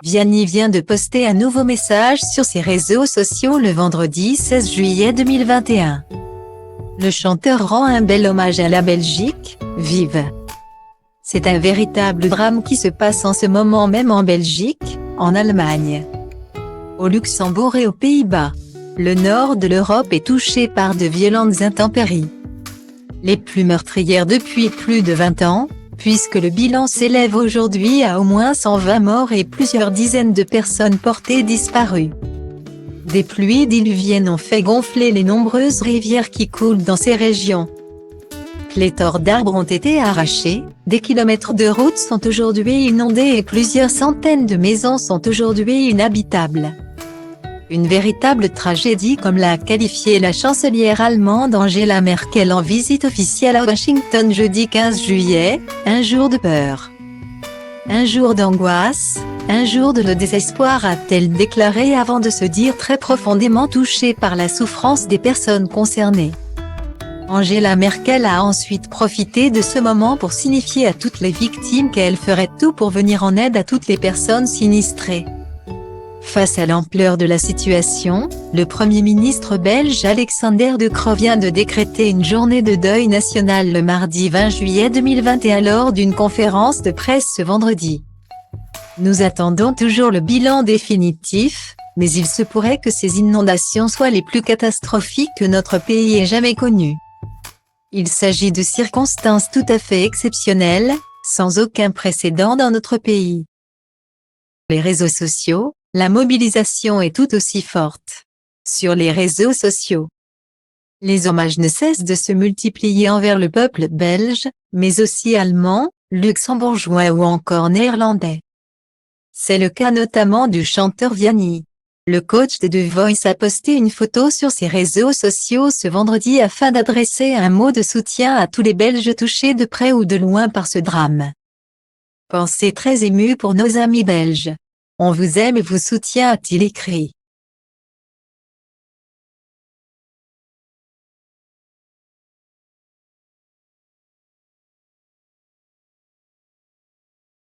Vianney vient de poster un nouveau message sur ses réseaux sociaux le vendredi 16 juillet 2021. Le chanteur rend un bel hommage à la Belgique, vive. C'est un véritable drame qui se passe en ce moment même en Belgique, en Allemagne, au Luxembourg et aux Pays-Bas. Le nord de l'Europe est touché par de violentes intempéries, les plus meurtrières depuis plus de 20 ans, puisque le bilan s'élève aujourd'hui à au moins 120 morts et plusieurs dizaines de personnes portées disparues. Des pluies diluviennes ont fait gonfler les nombreuses rivières qui coulent dans ces régions. Pléthore d'arbres ont été arrachés, des kilomètres de routes sont aujourd'hui inondés et plusieurs centaines de maisons sont aujourd'hui inhabitables. Une véritable tragédie comme l'a qualifié la chancelière allemande Angela Merkel en visite officielle à Washington jeudi 15 juillet, un jour de peur. Un jour d'angoisse, un jour de désespoir, a-t-elle déclaré avant de se dire très profondément touchée par la souffrance des personnes concernées. Angela Merkel a ensuite profité de ce moment pour signifier à toutes les victimes qu'elle ferait tout pour venir en aide à toutes les personnes sinistrées. Face à l'ampleur de la situation, le Premier ministre belge Alexander De Croo vient de décréter une journée de deuil national le mardi 20 juillet 2021 lors d'une conférence de presse ce vendredi. Nous attendons toujours le bilan définitif, mais il se pourrait que ces inondations soient les plus catastrophiques que notre pays ait jamais connues. Il s'agit de circonstances tout à fait exceptionnelles, sans aucun précédent dans notre pays. Les réseaux sociaux, la mobilisation est tout aussi forte. Sur les réseaux sociaux, les hommages ne cessent de se multiplier envers le peuple belge, mais aussi allemand, luxembourgeois ou encore néerlandais. C'est le cas notamment du chanteur Vianney. Le coach de The Voice a posté une photo sur ses réseaux sociaux ce vendredi afin d'adresser un mot de soutien à tous les Belges touchés de près ou de loin par ce drame. Pensée très émue pour nos amis belges. On vous aime et vous soutient, a-t-il écrit.